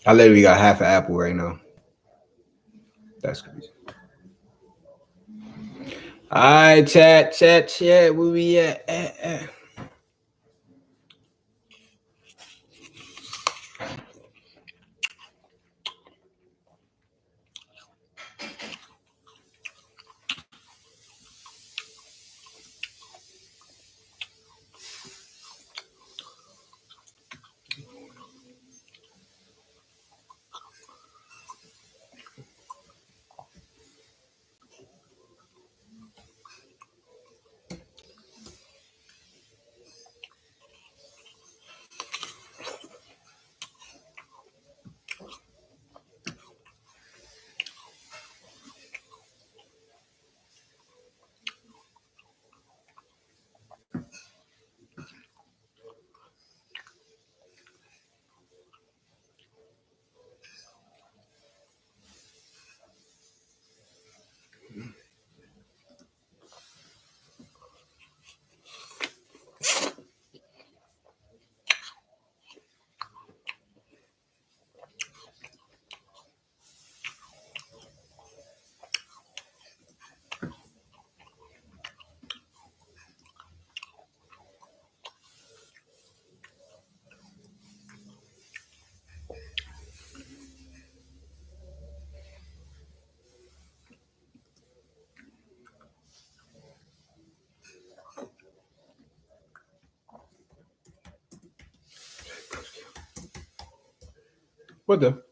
I literally got half an apple right now. That's crazy. All right, chat. Where we at? What the?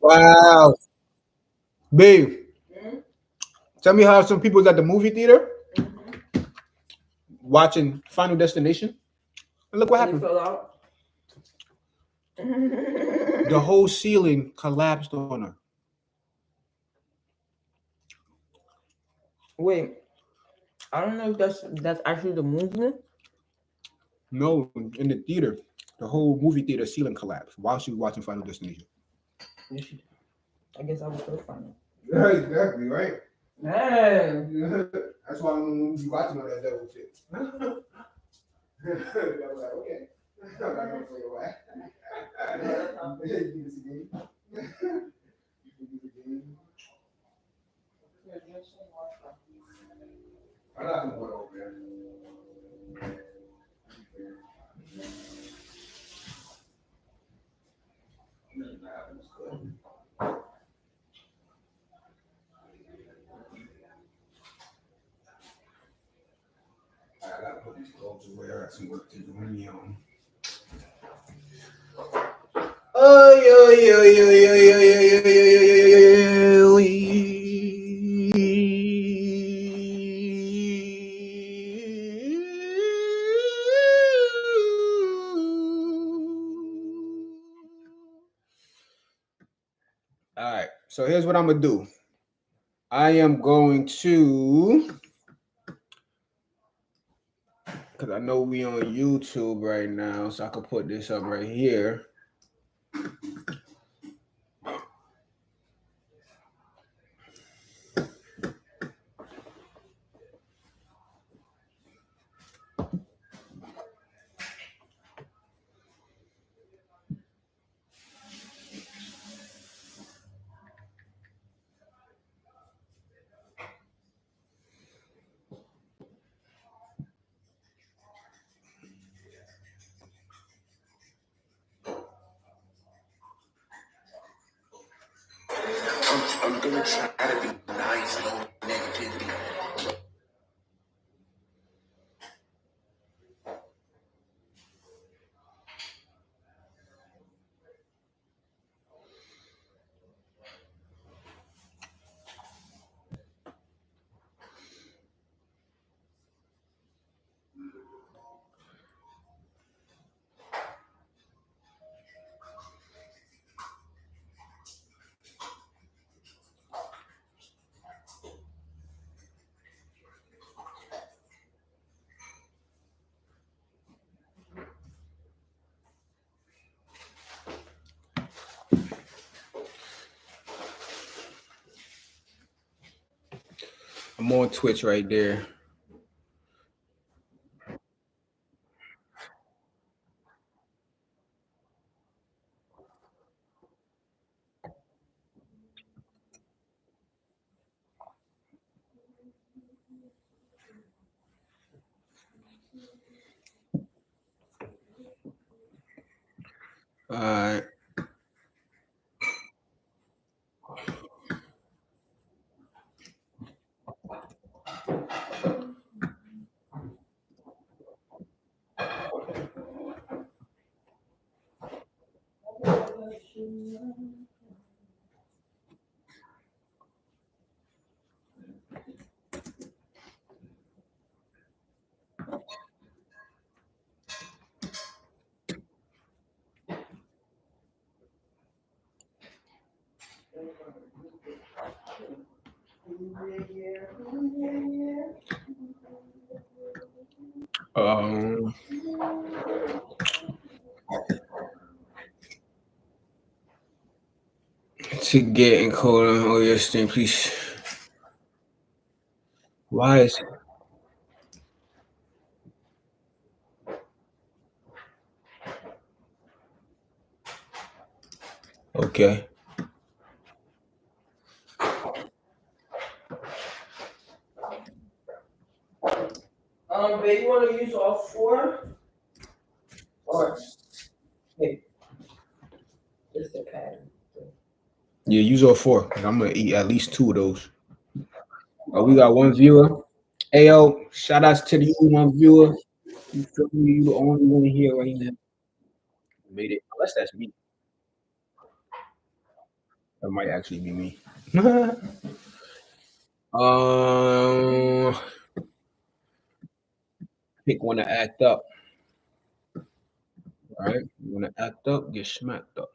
Wow. Babe, tell me how some people was at the movie theater watching Final Destination. And look what And he happened. fell out. The whole ceiling collapsed on her. Wait, I don't know if that's actually the movement. No, in the theater, the whole movie theater ceiling collapsed while she was watching Final Destination. I guess I was so funny. Yeah, exactly, right? Hey. That's why I'm be watching all that devil shit. I was like, okay. I'm not gonna play away. You this again? You this again? I'm not gonna go over there. I gotta put these clothes away. I got some work to do on me on. Oh, yo, yo, yo, yo, yo, yo, yo, yo, yo, yo, All right, so here's what I'm gonna do. I am going to, because I know we on YouTube right now, so I could put this up right here. I'm gonna try to be nice, no negativity. I'm on Twitch right there. All right. Um, to get and code on all your stream, please. Why is okay? Babe, you want to use all four? Or wait, just the pattern. Yeah, use all four. I'm gonna eat at least two of those. Oh, we got one viewer. Ayo, shout outs to you, one viewer. You feel me? You the only one here right now. Made it. Unless that's me. That might actually be me. um, pick one to act up. All right, you want to act up, get smacked up.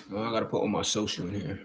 Oh, I gotta put all my social in here.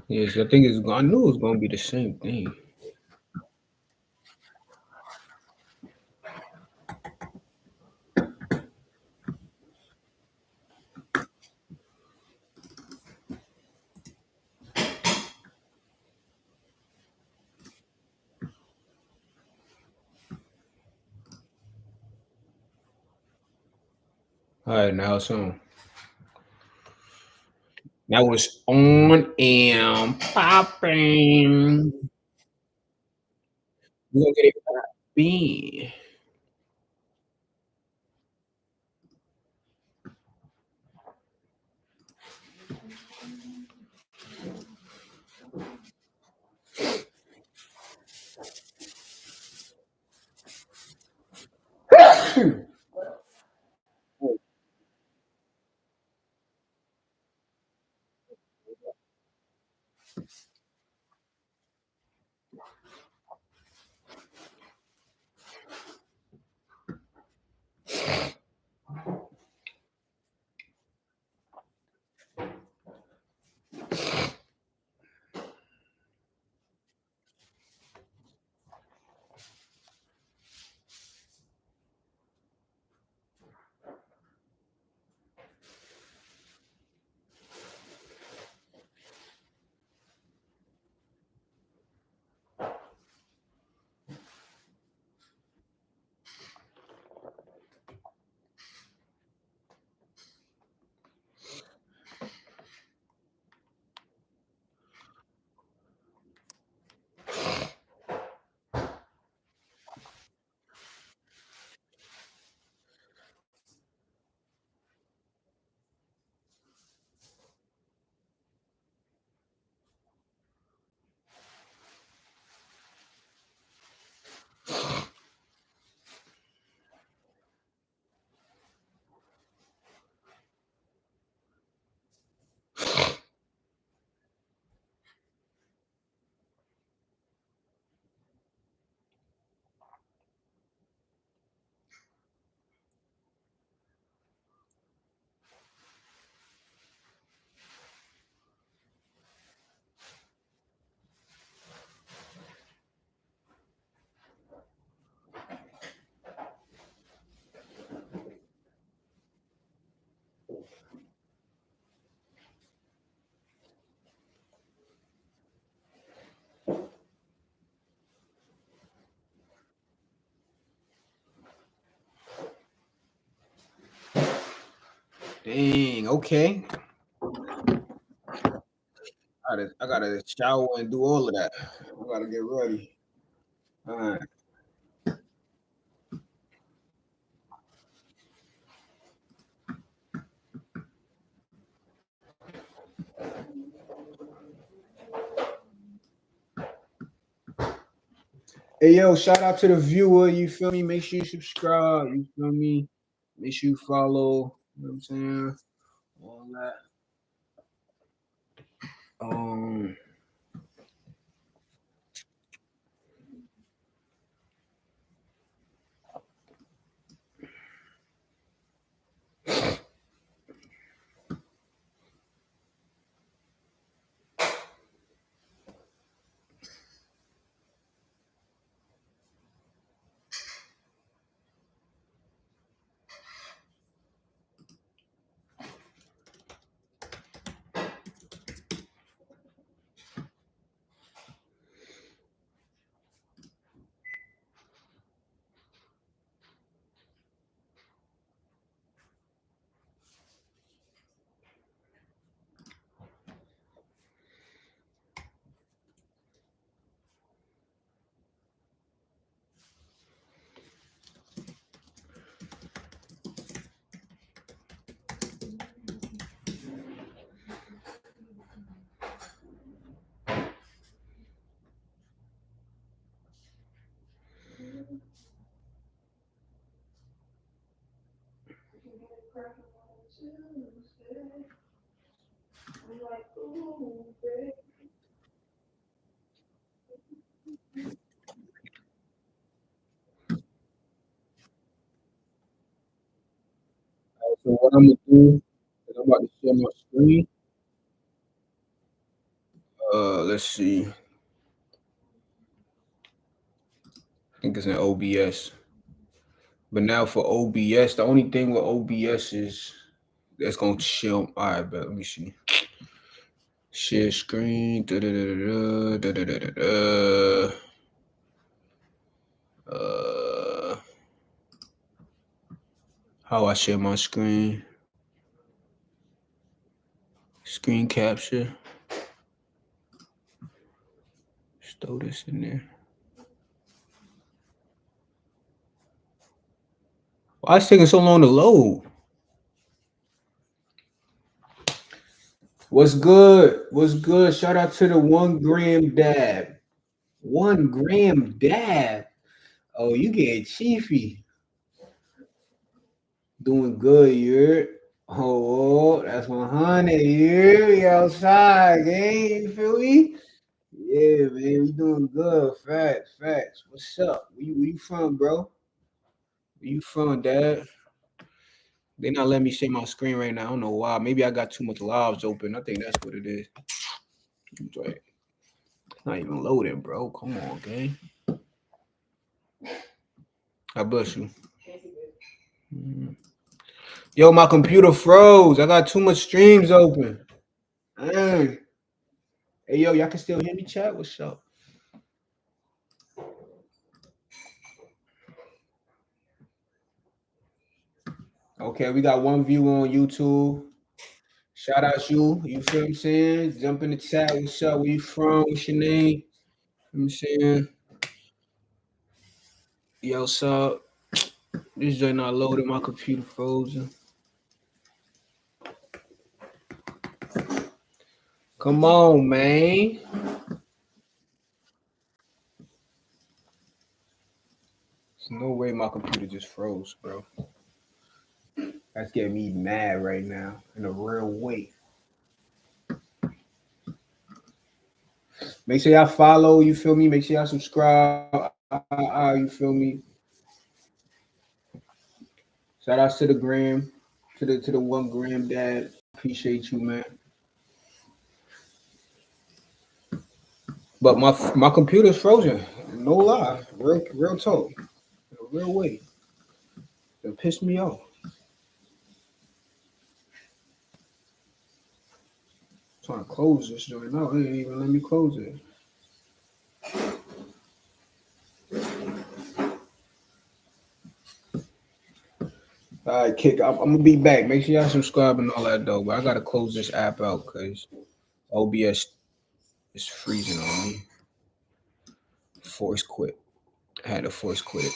Yes, I think it's. I knew it was gonna be the same thing. All right, now it's on. That was on and popping. We're gonna get it popping. Dang. Okay. All I gotta shower and do all of that. I gotta get ready. All right. Hey yo, shout out to the viewer, you feel me? Make sure you subscribe, you feel me? Make sure you follow, you know what I'm saying? All that. Um so what I'm gonna do is I'm about to share my screen. Let's see. I think it's in OBS. But now for OBS, the only thing with OBS is that's gonna chill. All right, but let me see. Share screen. How I share my screen. Screen capture. Just throw this in there. Why it's taking so long to load? What's good? What's good? Shout out to the 1 gram dab. 1 gram dab. Oh, you getting chiefy. Doing good, you're. Oh, that's 100. You outside, gang. You feel me? Yeah, man. We doing good. Facts, facts. What's up? Where you from, bro? Where you from, dad? They not letting me share my screen right now. I don't know why. Maybe I got too much lives open. I think that's what it is. Right. It's not even loading, bro. Come on, gang. God bless you. Yo, my computer froze. I got too much streams open. Dang. Hey, yo, y'all can still hear me, chat? What's up? Okay, we got 1 view on YouTube. Shout out you. You feel what I'm saying? Jump in the chat. What's up? Where you from? What's your name? You know what I'm saying? Yo, what's up? This joint not loaded. My computer frozen. Come on, man. There's no way my computer just froze, bro. That's getting me mad right now in a real way. Make sure y'all follow, you feel me? Make sure y'all subscribe. You feel me? Shout out to the gram, to the 1 gram dad. Appreciate you, man. But my computer's frozen. No lie. Real talk. In a real way. It pissed me off. I'm trying to close this joint now. They ain't even let me close it. All right, kick. I'm gonna be back. Make sure y'all subscribe and all that though. But I gotta close this app out because OBS It's freezing on me. Force quit. I had to force quit it.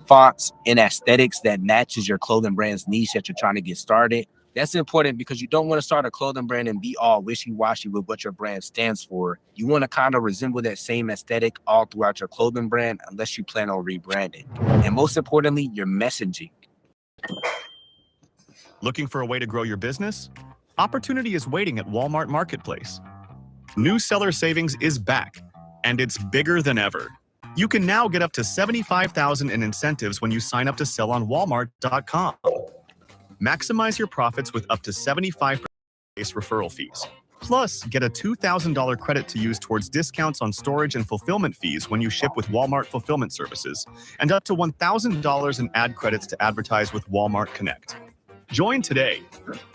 Fonts and aesthetics that matches your clothing brand's niche that you're trying to get started. That's important because you don't want to start a clothing brand and be all wishy-washy with what your brand stands for. You want to kind of resemble that same aesthetic all throughout your clothing brand unless you plan on rebranding. And most importantly, your messaging. Looking for a way to grow your business? Opportunity is waiting at Walmart Marketplace. New Seller Savings is back, and it's bigger than ever. You can now get up to $75,000 in incentives when you sign up to sell on Walmart.com. Maximize your profits with up to 75% referral fees. Plus, get a $2,000 credit to use towards discounts on storage and fulfillment fees when you ship with Walmart Fulfillment Services, and up to $1,000 in ad credits to advertise with Walmart Connect. Join today.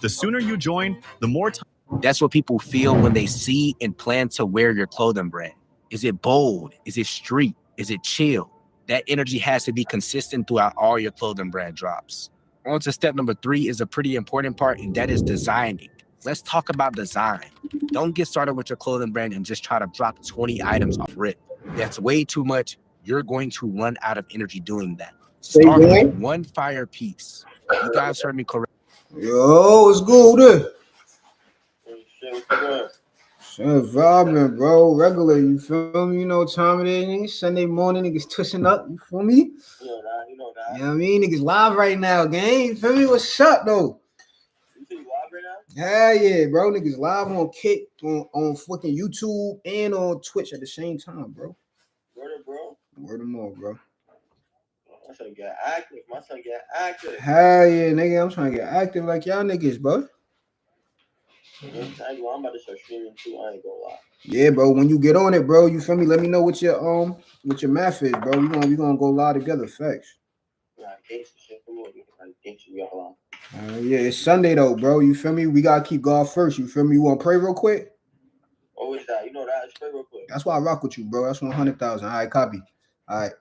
The sooner you join, the more time. That's what people feel when they see and plan to wear your clothing brand. Is it bold? Is it street? Is it chill? That energy has to be consistent throughout all your clothing brand drops. On to step number 3 is a pretty important part, and that is designing. Let's talk about design. Don't get started with your clothing brand and just try to drop 20 items off rip. That's way too much. You're going to run out of energy doing that. Start with one fire piece. You guys heard me correct. Yo, what's good? Shit, vibing, bro. Regular, you feel me? You know what time it is, niggas. Sunday morning, niggas twitching up, you feel me? You know that. You know what I mean? Niggas live right now, gang. You feel me? What's up, though? You think you live right now? Hell yeah, bro. Niggas live on Kick, on fucking YouTube, and on Twitch at the same time, bro. Word up, bro. Word them all, bro. My son get active. Hell yeah, nigga. I'm trying to get active like y'all niggas, bro. I'm about to start streaming too. I ain't gonna lie. Yeah, bro. When you get on it, bro, you feel me? Let me know what your math is, bro. We gonna go live together. Facts. Yeah, it's Sunday though, bro. You feel me? We gotta keep God first. You feel me? You want to pray real quick? Always that. You know that. Let's pray real quick. That's why I rock with you, bro. That's 100,000. All right, copy. All right.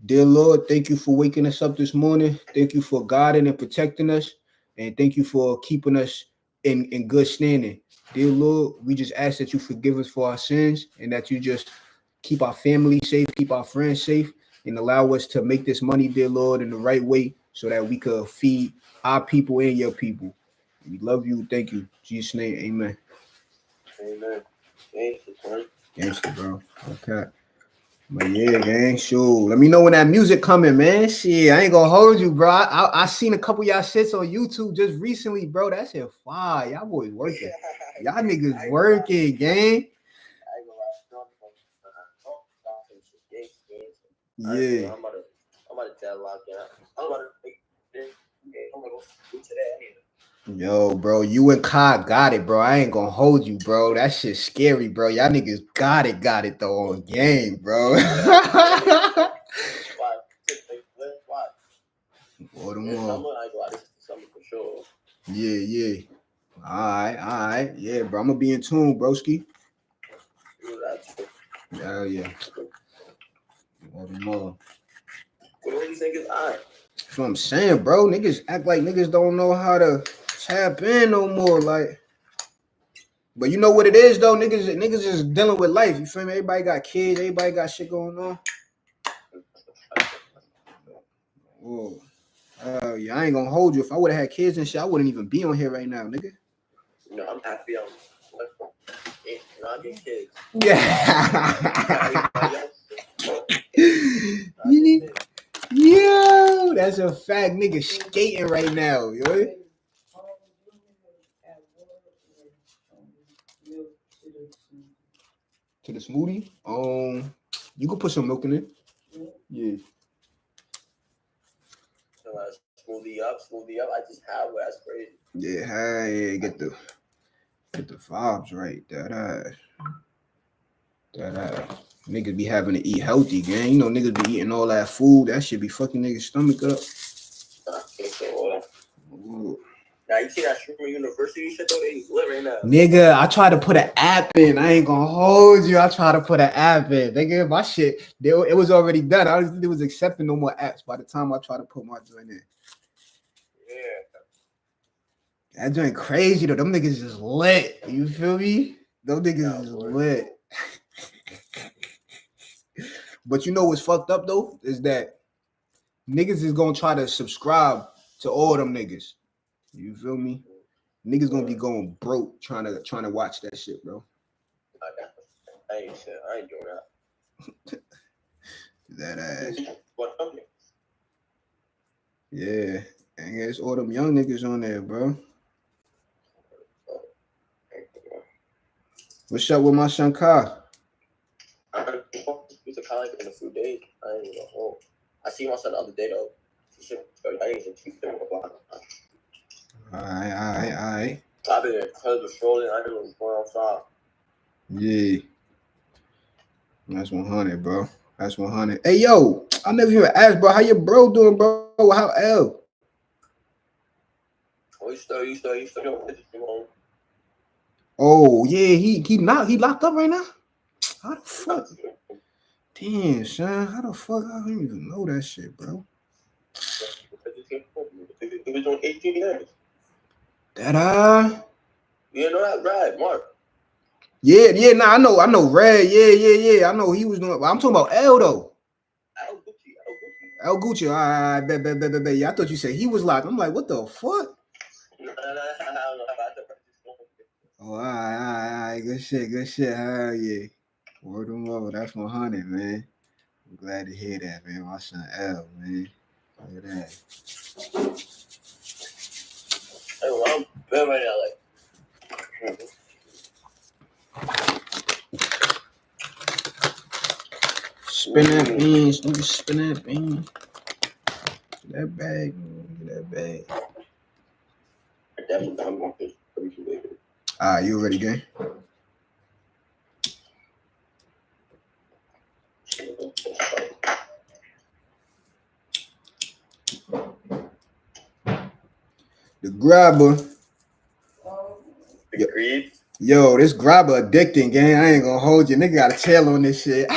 Dear Lord, thank you for waking us up this morning. Thank you for guiding and protecting us, and thank you for keeping us in good standing. Dear Lord, we just ask that you forgive us for our sins and that you just keep our family safe, keep our friends safe, and allow us to make this money, dear Lord, in the right way so that we could feed our people and your people. We love you. Thank you. Jesus' name, amen. Amen. Gangsta, bro. Okay. But yeah, gang, sure. Let me know when that music coming, man. Shit, I ain't gonna hold you, bro. I seen a couple of y'all shits on YouTube just recently, bro. That shit fire. Y'all boys working. Y'all niggas working, gang. Yeah. I'm about to tell lock in. I'm about to go today. Yo, bro, you and Kai got it, bro. I ain't gonna hold you, bro. That shit's scary, bro. Y'all niggas got it though on game, bro. Yeah. All right. Yeah, bro. I'm gonna be in tune, broski. Hell yeah. What do you think is I? That's what I'm saying, bro. Niggas act like niggas don't know how to tap in no more. Like, but you know what it is though? Niggas is dealing with life. You feel me? Everybody got kids, everybody got shit going on. Whoa. Yeah, I ain't gonna hold you. If I would have had kids and shit, I wouldn't even be on here right now, nigga. No, I'm happy I'm not getting kids. Yeah. Yo, that's a fact. Nigga skating right now, yo. To the smoothie? You can put some milk in it. Yeah. Smoothie up. I just have it. That's crazy. Yeah, get the vibes right. That niggas be having to eat healthy, gang. You know, niggas be eating all that food. That shit be fucking niggas' stomach up. Now you see that Streamer University shit though? They lit right now. Nigga, I tried to put an app in. I ain't gonna hold you. I tried to put an app in. Nigga, my shit, it was already done. It was accepting no more apps by the time I tried to put my joint in. Yeah. That joint crazy though. Them niggas is lit. You feel me? Them niggas is lit. But you know what's fucked up though? Is that niggas is gonna try to subscribe to all them niggas. You feel me? Niggas gonna be going broke trying to watch that shit, bro. I ain't doing that. That ass. What? Yeah. And it's all them young niggas on there, bro. What's up with my son Kai? He's a college in a few days. I ain't even home. I see my son the other day though. I ain't even keep them a All right. I've been strolling. I didn't go outside. Yeah. That's 100, bro. That's 100. Hey, yo, I never even asked, bro. How your bro doing, bro? How L? Oh, you still Oh, yeah, he locked up right now? How the fuck? Damn, son. How the fuck? I don't even know that shit, bro. He was doing 18 years. That You know that, right, Mark? Yeah, nah, I know Red. Yeah. I know he was doing. I'm talking about L though. El Gucci. All right, bet. Yeah, I thought you said he was locked. I'm like, what the fuck? Oh, all right. Good shit. Hell yeah. Word them over. That's 100, man. I'm glad to hear that, man. My son L, man. Look at that. I'm very right now, like. Spin that beans. Don't spin that bean. Get that bag. I definitely don't want this. You ready, gang? The grabber. Agreed. Yo, this grabber addicting, gang. I ain't gonna hold you. Nigga got a tail on this shit.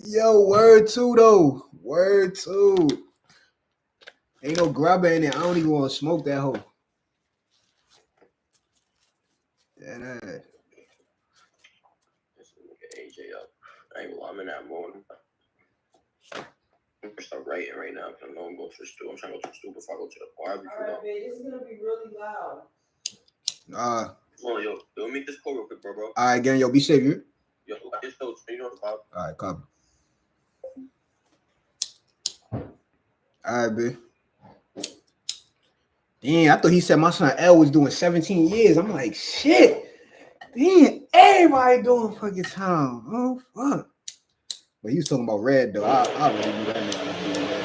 Yo, word two though. Word two. Ain't no grabber in it. I don't even want to smoke that hoe. That ass. AJ up. I'm in that mood. I'm gonna start writing right now because I know I'm going to the stool. I'm trying to go to the stool before I go to the barbecue. All right, babe, this is gonna be really loud. Hold on, yo, make this call real quick, bro. All right, gang, yo, be safe, you. Yo, I just told you know the vibe. All right, copy. All right, babe. Damn, I thought he said my son L was doing 17 years. I'm like, shit. Damn, everybody doing fucking time. Oh, fuck. But he was talking about Red, though. I really knew that nigga was doing Red.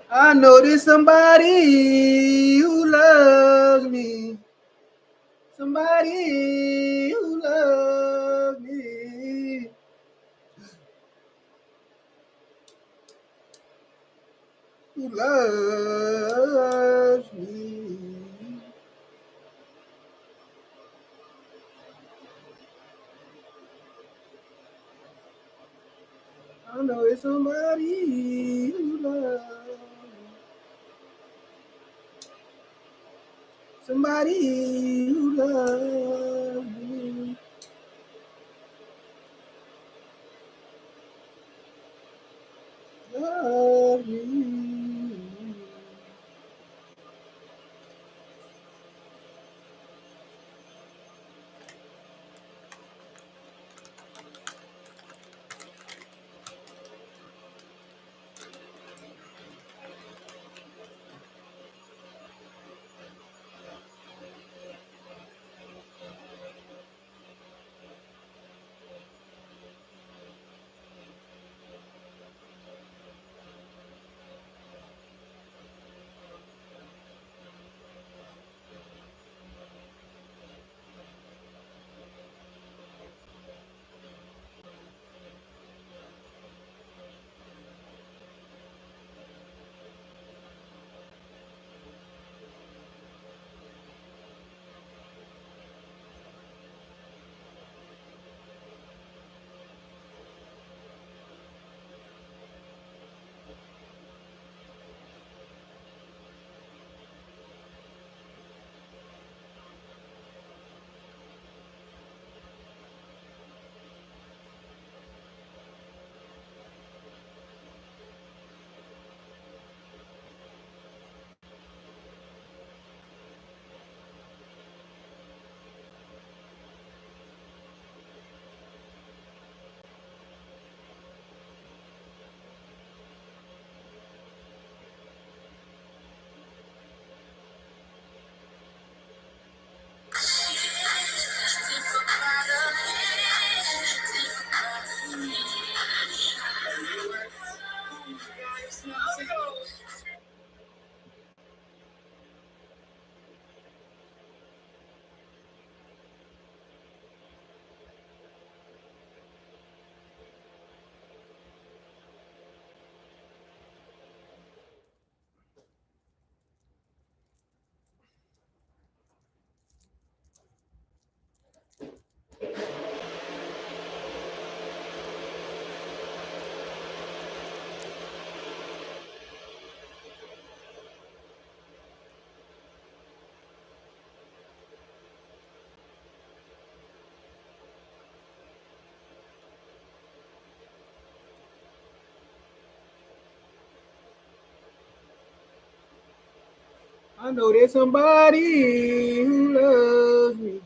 I know there's somebody who loves me. Somebody who loves me. Who loves me. I know it's somebody who loves me. Somebody who loves me. Love me. I know there's somebody who loves me.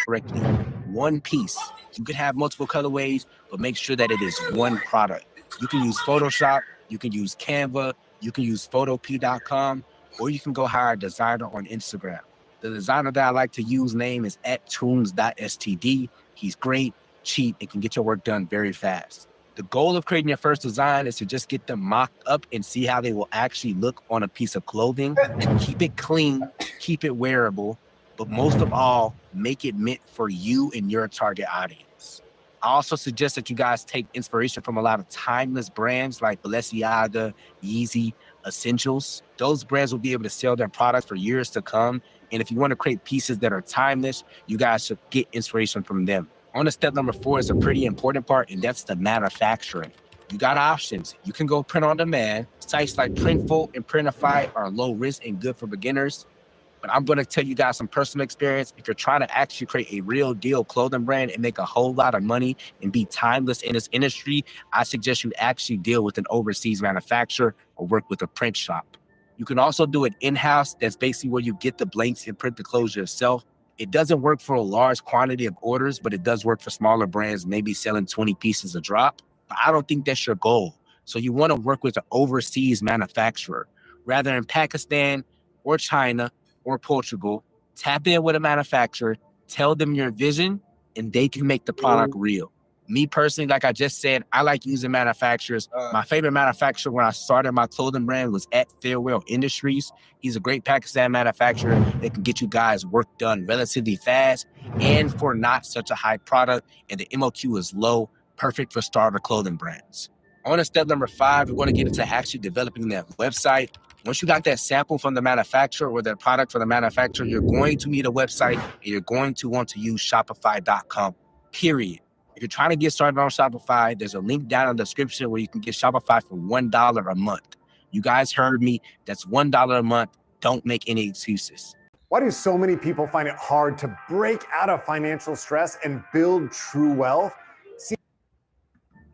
Correctly, one piece. You could have multiple colorways, but make sure that it is one product. You can use Photoshop, you can use Canva, you can use Photopea.com, or you can go hire a designer on Instagram. The designer that I like to use name is @tunes.std. He's great, cheap, and can get your work done very fast. The goal of creating your first design is to just get them mocked up and see how they will actually look on a piece of clothing. Keep it clean, keep it wearable, but most of all, make it meant for you and your target audience. I also suggest that you guys take inspiration from a lot of timeless brands like Balenciaga, Yeezy, Essentials. Those brands will be able to sell their products for years to come. And if you want to create pieces that are timeless, you guys should get inspiration from them. On to step number 4 is a pretty important part, and that's the manufacturing. You got options. You can go print on demand. Sites like Printful and Printify are low risk and good for beginners. But I'm going to tell you guys some personal experience. If you're trying to actually create a real deal clothing brand and make a whole lot of money and be timeless in this industry, I suggest you actually deal with an overseas manufacturer or work with a print shop. You can also do it in-house. That's basically where you get the blanks and print the clothes yourself. It doesn't work for a large quantity of orders, but it does work for smaller brands, maybe selling 20 pieces a drop. But I don't think that's your goal. So you want to work with an overseas manufacturer. Rather in Pakistan or China or Portugal, tap in with a manufacturer, tell them your vision, and they can make the product real. Me personally, like I just said, I like using manufacturers. My favorite manufacturer when I started my clothing brand was at Farewell Industries. He's a great Pakistan manufacturer that can get you guys work done relatively fast and for not such a high product, and the MOQ is low, perfect for starter clothing brands. On to step number 5, we want to get into actually developing that website. Once you got that sample from the manufacturer or that product from the manufacturer, you're going to need a website and you're going to want to use Shopify.com, period. If you're trying to get started on Shopify, there's a link down in the description where you can get Shopify for $1 a month. You guys heard me. That's $1 a month. Don't make any excuses. Why do so many people find it hard to break out of financial stress and build true wealth?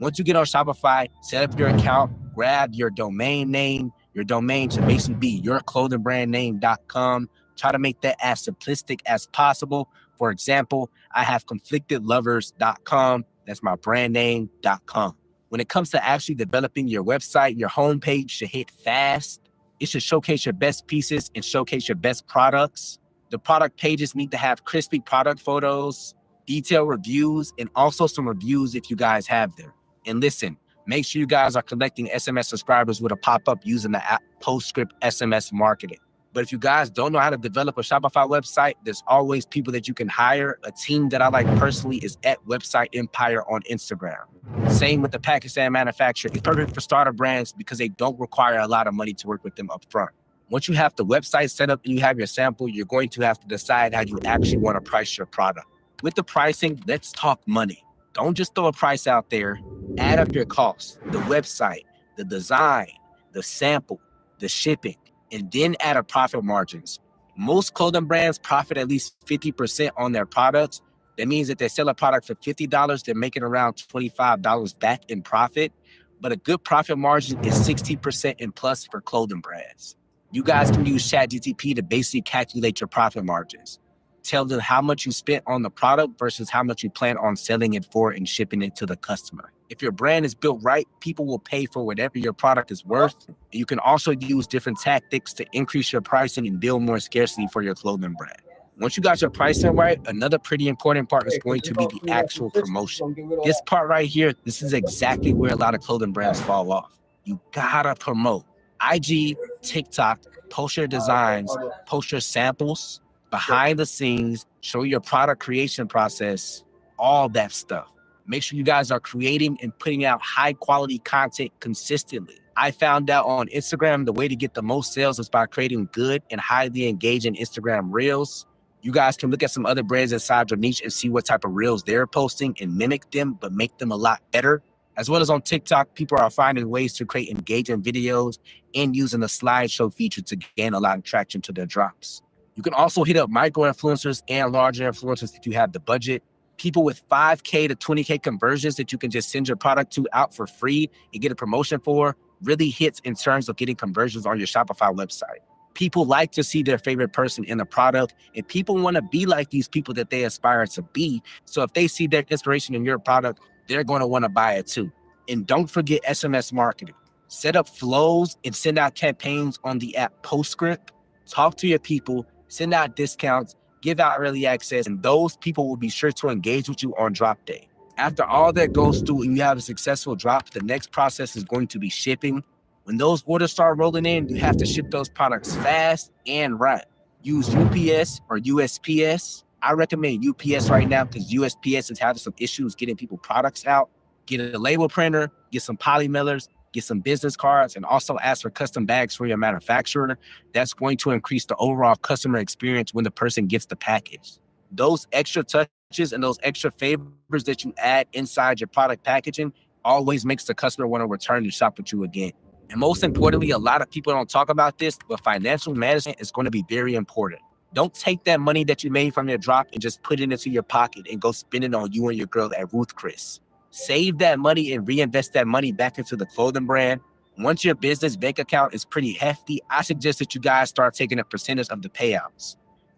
Once you get on Shopify, set up your account, grab your domain name. Your domain should basically be yourclothingbrandname.com. Try to make that as simplistic as possible. For example, I have conflictedlovers.com. That's my brand name.com. When it comes to actually developing your website, your homepage should hit fast. It should showcase your best pieces and showcase your best products. The product pages need to have crispy product photos, detailed reviews, and also some reviews if you guys have them. And listen, make sure you guys are collecting SMS subscribers with a pop-up using the app Postscript SMS marketing. But if you guys don't know how to develop a Shopify website, there's always people that you can hire. A team that I like personally is at Website Empire on Instagram. Same with the Pakistan manufacturer. It's perfect for starter brands because they don't require a lot of money to work with them up front. Once you have the website set up and you have your sample, you're going to have to decide how you actually want to price your product. With the pricing, let's talk money. Don't just throw a price out there. Add up your costs, the website, the design, the sample, the shipping, and then add up profit margins. Most clothing brands profit at least 50% on their products. That means that they sell a product for $50, they're making around $25 back in profit. But a good profit margin is 60% and plus for clothing brands. You guys can use ChatGPT to basically calculate your profit margins. Tell them how much you spent on the product versus how much you plan on selling it for and shipping it to the customer. If your brand is built right, people will pay for whatever your product is worth. You can also use different tactics to increase your pricing and build more scarcity for your clothing brand. Once you got your pricing right, another pretty important part is going to be the actual promotion. This part right here, this is exactly where a lot of clothing brands fall off. You gotta promote. IG, TikTok, post your designs, post your samples, behind the scenes, show your product creation process, all that stuff. Make sure you guys are creating and putting out high quality content consistently. I found out on Instagram, the way to get the most sales is by creating good and highly engaging Instagram reels. You guys can look at some other brands inside your niche and see what type of reels they're posting and mimic them, but make them a lot better. As well as on TikTok, people are finding ways to create engaging videos and using the slideshow feature to gain a lot of traction to their drops. You can also hit up micro influencers and larger influencers if you have the budget. People with 5K to 20K conversions that you can just send your product to out for free and get a promotion for really hits in terms of getting conversions on your Shopify website. People like to see their favorite person in the product, and people want to be like these people that they aspire to be. So if they see their inspiration in your product, they're going to want to buy it too. And don't forget SMS marketing. Set up flows and send out campaigns on the app Postscript. Talk to your people, send out discounts, give out early access, and those people will be sure to engage with you on drop day. After all that goes through and you have a successful drop, the next process is going to be shipping. When those orders start rolling in, you have to ship those products fast and right. Use UPS or USPS. I recommend UPS right now because USPS is having some issues getting people products out. Get a label printer, get some poly mailers, get some business cards, and also ask for custom bags for your manufacturer. That's going to increase the overall customer experience when the person gets the package. Those extra touches and those extra favors that you add inside your product packaging always makes the customer want to return to shop with you again. And most importantly, a lot of people don't talk about this, but financial management is going to be very important. Don't take that money that you made from your drop and just put it into your pocket and go spend it on you and your girl at Ruth Chris. Save that money and reinvest that money back into the clothing brand. Once your business bank account is pretty hefty, I suggest that you guys start taking a percentage of the payouts.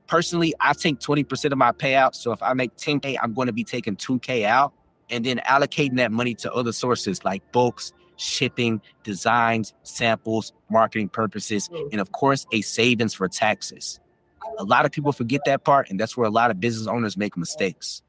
Personally, I take 20% of my payout. So if I make 10K, I'm going to be taking 2K out and then allocating that money to other sources like books, shipping, designs, samples, marketing purposes, and of course, a savings for taxes. A lot of people forget that part, and that's where a lot of business owners make mistakes.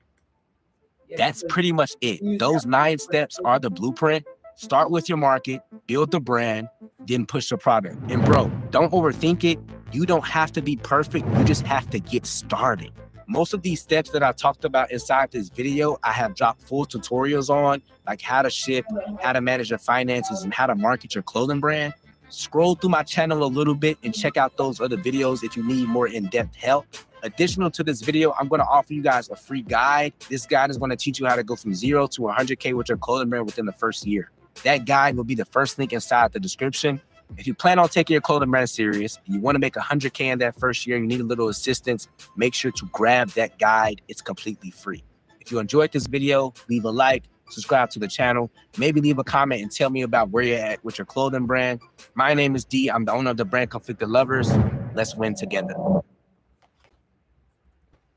That's pretty much it. Those 9 steps are the blueprint. Start with your market, build the brand, then push the product. And bro, don't overthink it. You don't have to be perfect. You just have to get started. Most of these steps that I talked about inside this video, I have dropped full tutorials on, like how to ship, how to manage your finances, and how to market your clothing brand. Scroll through my channel a little bit and check out those other videos if you need more in-depth help. Additional to this video, I'm going to offer you guys a free guide. This guide is going to teach you how to go from 0 to 100K with your clothing brand within the first year. That guide will be the first link inside the description. If you plan on taking your clothing brand serious and you want to make 100K in that first year, you need a little assistance, make sure to grab that guide. It's completely free. If you enjoyed this video, leave a like, subscribe to the channel, maybe leave a comment and tell me about where you're at with your clothing brand. My name is D. I'm the owner of the brand Conflicted Lovers. Let's win together.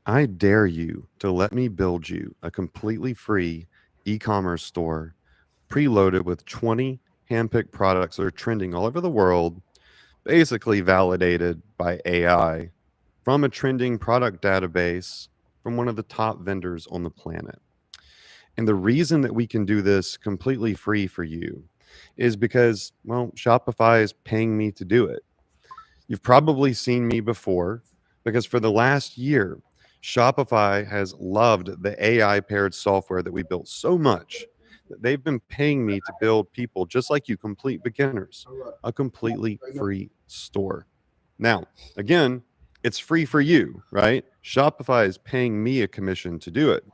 I dare you to let me build you a completely free e-commerce store preloaded with 20 handpicked products that are trending all over the world, basically validated by AI from a trending product database from one of the top vendors on the planet. And the reason that we can do this completely free for you is because, well, Shopify is paying me to do it. You've probably seen me before because for the last year, Shopify has loved the AI-paired software that we built so much that they've been paying me to build people just like you, complete beginners, a completely free store. Now, again, it's free for you, right? Shopify is paying me a commission to do it.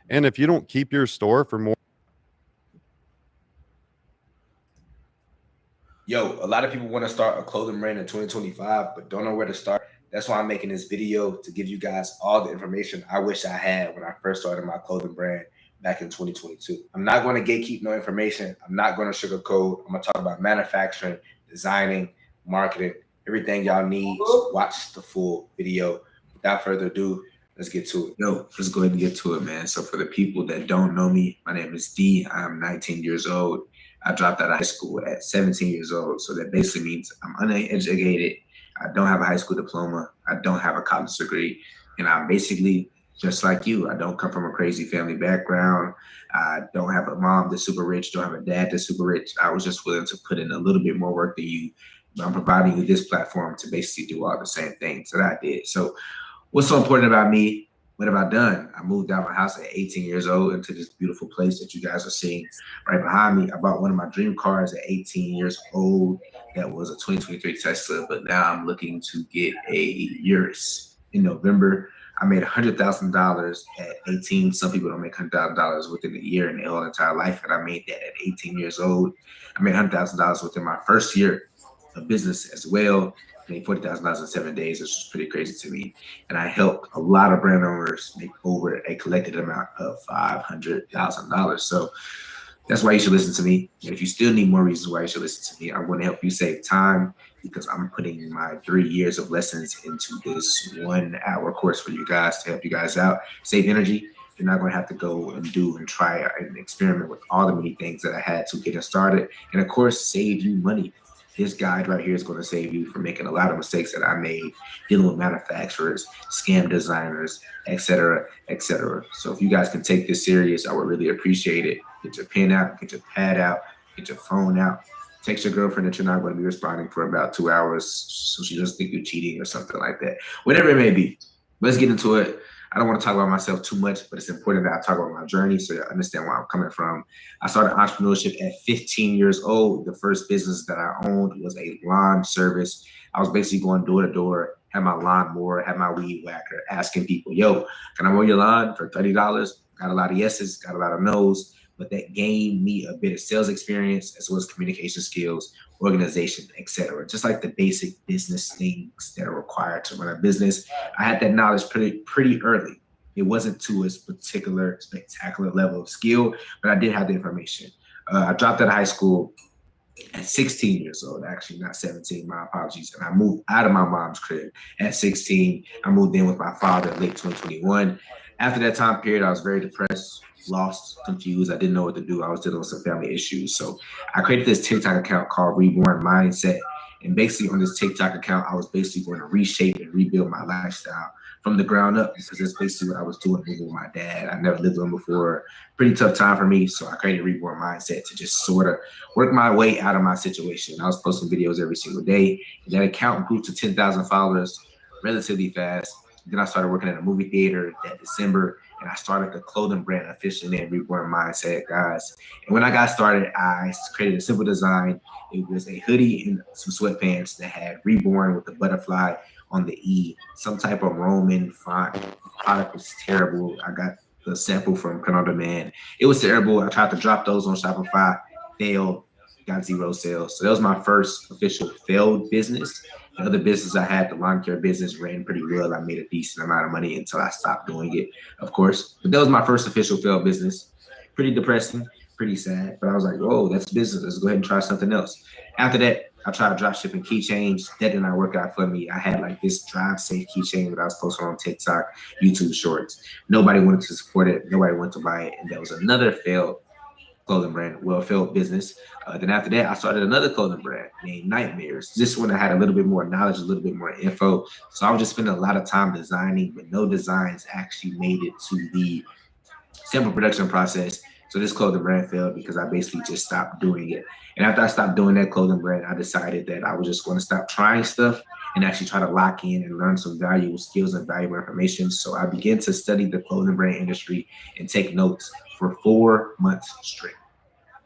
And if you don't keep your store for more. Yo, a lot of people want to start a clothing brand in 2025, but don't know where to start. That's why I'm making this video, to give you guys all the information I wish I had when I first started my clothing brand back in 2022. I'm not going to gatekeep no information. I'm not going to sugarcoat. I'm going to talk about manufacturing, designing, marketing, everything y'all need. So watch the full video. Without further ado, let's get to it. Yo, let's go ahead and get to it, man. So for the people that don't know me, my name is D. I'm 19 years old. I dropped out of high school at 17 years old. So that basically means I'm uneducated. I don't have a high school diploma. I don't have a college degree. And I'm basically just like you. I don't come from a crazy family background. I don't have a mom that's super rich. Don't have a dad that's super rich. I was just willing to put in a little bit more work than you. But I'm providing you this platform to basically do all the same things that I did. So what's so important about me? What have I done? I moved out of my house at 18 years old into this beautiful place that you guys are seeing right behind me. I bought one of my dream cars at 18 years old. That was a 2023 Tesla, but now I'm looking to get a Urus in November. I made $100,000 at 18. Some people don't make $100,000 within a year in their whole entire life, and I made that at 18 years old. I made $100,000 within my first year of business as well. I made $40,000 in 7 days, which was pretty crazy to me. And I helped a lot of brand owners make over a collected amount of $500,000. So that's why you should listen to me. And if you still need more reasons why you should listen to me, I'm going to help you save time, because I'm putting my 3 years of lessons into this 1 hour course for you guys to help you guys out, save energy. You're not going to have to go and do and try and experiment with all the many things that I had to get it started. And of course, save you money. This guide right here is going to save you from making a lot of mistakes that I made dealing with manufacturers, scam designers, etc., etc. So if you guys can take this serious, I would really appreciate it. Get your pen out, get your pad out, get your phone out. Text your girlfriend that you're not going to be responding for about 2 hours so she doesn't think you're cheating or something like that. Whatever it may be. Let's get into it. I don't want to talk about myself too much, but it's important that I talk about my journey so you understand where I'm coming from. I started entrepreneurship at 15 years old. The first business that I owned was a lawn service. I was basically going door to door, had my lawnmower, had my weed whacker, asking people, yo, can I mow your lawn for $30? Got a lot of yeses, got a lot of no's. but that gained me a bit of sales experience as well as communication skills, organization, etc. Just like the basic business things that are required to run a business. I had that knowledge pretty early. It wasn't to a particular spectacular level of skill, but I did have the information. I dropped out of high school at 16 years old, actually not 17, my apologies. And I moved out of my mom's crib at 16. I moved in with my father in late 2021. After that time period, I was very depressed, lost, confused. I didn't know what to do. I was dealing with some family issues. So I created this TikTok account called Reborn Mindset. And basically on this TikTok account, I was basically going to reshape and rebuild my lifestyle from the ground up, because that's basically what I was doing living with my dad. I never lived with him before. Pretty tough time for me. So I created Reborn Mindset to just sort of work my way out of my situation. I was posting videos every single day. And that account grew to 10,000 followers relatively fast. Then I started working at a movie theater that December, and I started the clothing brand officially named Reborn Mindset, guys. And when I got started, I created a simple design. It was a hoodie and some sweatpants that had Reborn with the butterfly on the E, some type of Roman font. The product was terrible. I got the sample from Print on Demand. It was terrible. I tried to drop those on Shopify, failed, got 0 sales. So that was my first official failed business. The other business I had, the lawn care business, ran pretty well. I made a decent amount of money until I stopped doing it, of course. But that was my first official failed business. Pretty depressing, pretty sad. But I was like, whoa, that's business. Let's go ahead and try something else. After that, I tried drop shipping keychains. That did not work out for me. I had like this Drive Safe keychain that I was posting on TikTok, YouTube Shorts. Nobody wanted to support it. Nobody wanted to buy it. And that was another failed clothing brand, failed business. Then after that, I started another clothing brand named Nightmares. This one I had a little bit more knowledge, a little bit more info. So I was just spending a lot of time designing, but no designs actually made it to the sample production process. So this clothing brand failed because I basically just stopped doing it. And after I stopped doing that clothing brand, I decided that I was just going to stop trying stuff and actually try to lock in and learn some valuable skills and valuable information. So I began to study the clothing brand industry and take notes for 4 months straight.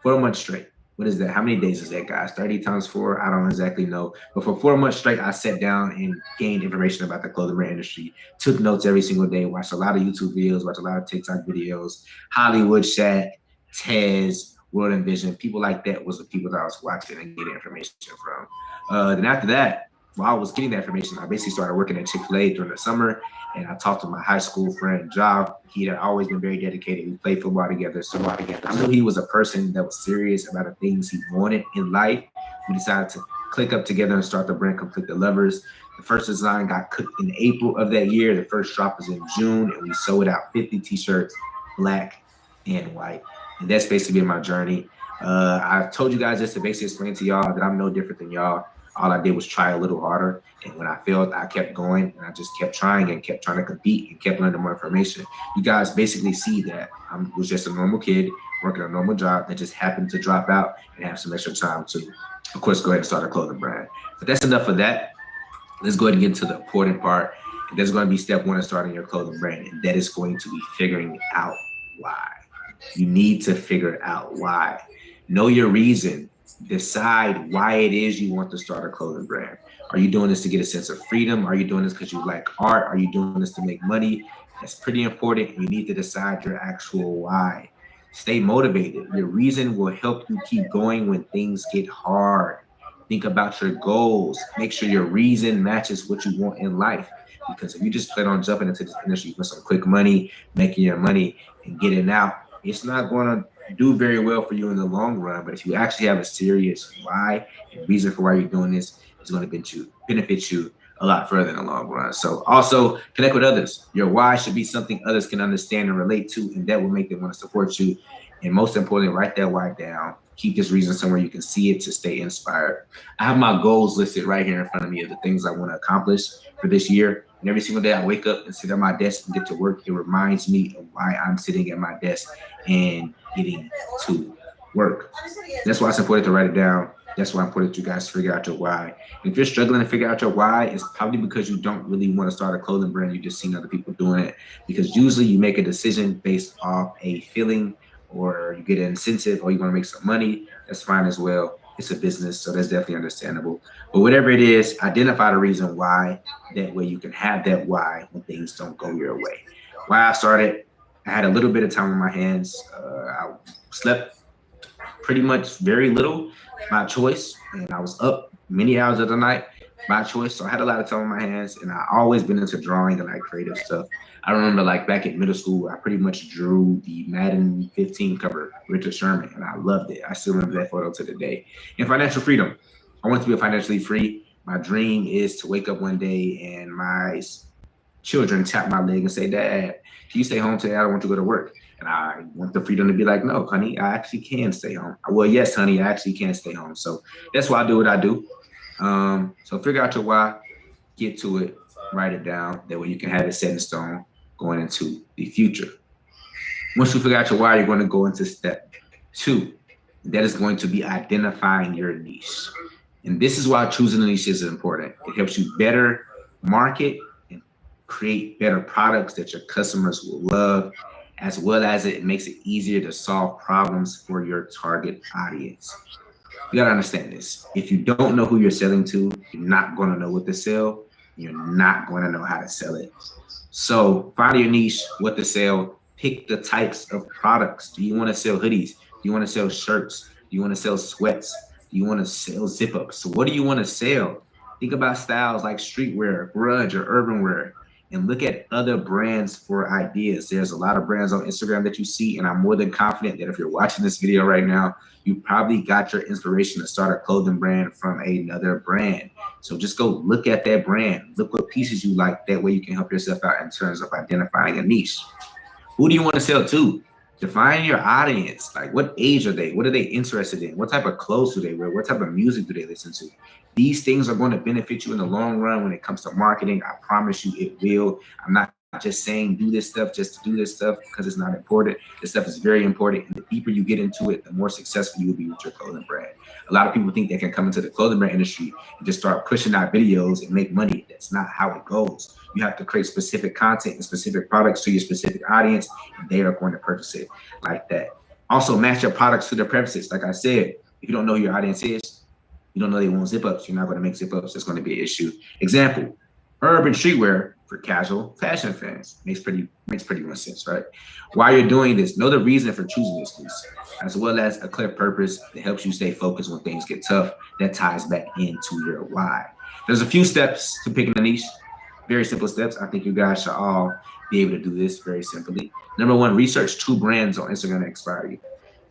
4 months straight. What is that? How many days is that, guys? 30 times 4? I don't exactly know. But for 4 months straight, I sat down and gained information about the clothing brand industry, took notes every single day, watched a lot of YouTube videos, watched a lot of TikTok videos, Hollywood Shaq, Tez, World Envision, people like that was the people that I was watching and getting information from. Then after that, while I was getting that information, I basically started working at Chick-fil-A during the summer, and I talked to my high school friend, Job. He had always been very dedicated. We played football together, football together. I knew he was a person that was serious about the things he wanted in life. We decided to click up together and start the brand Complete the Lovers. The first design got cooked in April of that year. The first drop was in June, and we sold out 50 t-shirts, black and white. And that's basically been my journey. I've told you guys this to basically explain to y'all that I'm no different than y'all. All I did was try a little harder. And when I failed, I kept going, and I just kept trying and kept trying to compete and kept learning more information. You guys basically see that I was just a normal kid working a normal job that just happened to drop out and have some extra time to, of course, go ahead and start a clothing brand. But that's enough of that. Let's go ahead and get into the important part. And that's going to be step 1 of starting your clothing brand, and that is going to be figuring out why. You need to figure out why. Know your reason. Decide why it is you want to start a clothing brand. Are you doing this to get a sense of freedom? Are you doing this because you like art? Are you doing this to make money? That's pretty important. You need to decide your actual why. Stay motivated. Your reason will help you keep going when things get hard. Think about your goals. Make sure your reason matches what you want in life. Because if you just plan on jumping into this industry for some quick money, making your money and getting out, it's not going to do very well for you in the long run. But if you actually have a serious why and reason for why you're doing this, it's going to benefit you a lot further in the long run. So also connect with others. Your why should be something others can understand and relate to, and that will make them want to support you. And most importantly, write that why down. Keep this reason somewhere you can see it to stay inspired. I have my goals listed right here in front of me of the things I want to accomplish for this year. And every single day I wake up and sit at my desk and get to work. It reminds me of why I'm sitting at my desk and getting to work. That's why it's important to write it down. That's why it's important you guys to figure out your why. And if you're struggling to figure out your why, it's probably because you don't really want to start a clothing brand. You just seen other people doing it. Because usually you make a decision based off a feeling, or you get an incentive, or you want to make some money. That's fine as well. It's a business, so that's definitely understandable. But whatever it is, identify the reason why. That way you can have that why when things don't go your way. Why I started I had a little bit of time on my hands. I slept pretty much very little by choice, and I was up many hours of the night by choice. So I had a lot of time on my hands, and I always been into drawing and like creative stuff. I remember like back in middle school, I pretty much drew the Madden 15 cover, Richard Sherman, and I loved it. I still remember that photo to the day. And financial freedom. I want to be financially free. My dream is to wake up one day and my children tap my leg and say, "Dad, can you stay home today? I don't want to go to work." And I want the freedom to be like, "No, honey, I actually can stay home." Well, yes, honey, I actually can stay home. So that's why I do what I do. So figure out your why, get to it, write it down. That way you can have it set in stone going into the future. Once you figure out your why, you're going to go into step 2. That is going to be identifying your niche. And this is why choosing a niche is important. It helps you better market and create better products that your customers will love, as well as it makes it easier to solve problems for your target audience. You gotta understand this. If you don't know who you're selling to, you're not gonna know what to sell. You're not gonna know how to sell it. So find your niche, what to sell, pick the types of products. Do you wanna sell hoodies? Do you wanna sell shirts? Do you wanna sell sweats? Do you wanna sell zip-ups? So what do you wanna sell? Think about styles like streetwear, grunge, or urban wear, and look at other brands for ideas. There's a lot of brands on Instagram that you see, and I'm more than confident that if you're watching this video right now, you probably got your inspiration to start a clothing brand from another brand. So just go look at that brand, look what pieces you like. That way you can help yourself out in terms of identifying a niche. Who do you want to sell to? Define your audience. Like, what age are they? What are they interested in? What type of clothes do they wear? What type of music do they listen to? These things are going to benefit you in the long run when it comes to marketing. I promise you it will. I'm not just saying do this stuff just to do this stuff because it's not important. This stuff is very important. And the deeper you get into it, the more successful you will be with your clothing brand. A lot of people think they can come into the clothing brand industry and just start pushing out videos and make money. That's not how it goes. You have to create specific content and specific products to your specific audience, and they are going to purchase it like that. Also, match your products to their preferences. Like I said, if you don't know who your audience is, you don't know they want zip-ups, you're not going to make zip-ups. That's going to be an issue. Example, urban streetwear for casual fashion fans. Makes pretty much sense, right? While you're doing this, know the reason for choosing this niche, as well as a clear purpose that helps you stay focused when things get tough. That ties back into your why. There's a few steps to picking a niche. Very simple steps. I think you guys should all be able to do this very simply. Number 1, research 2 brands on Instagram that inspire you.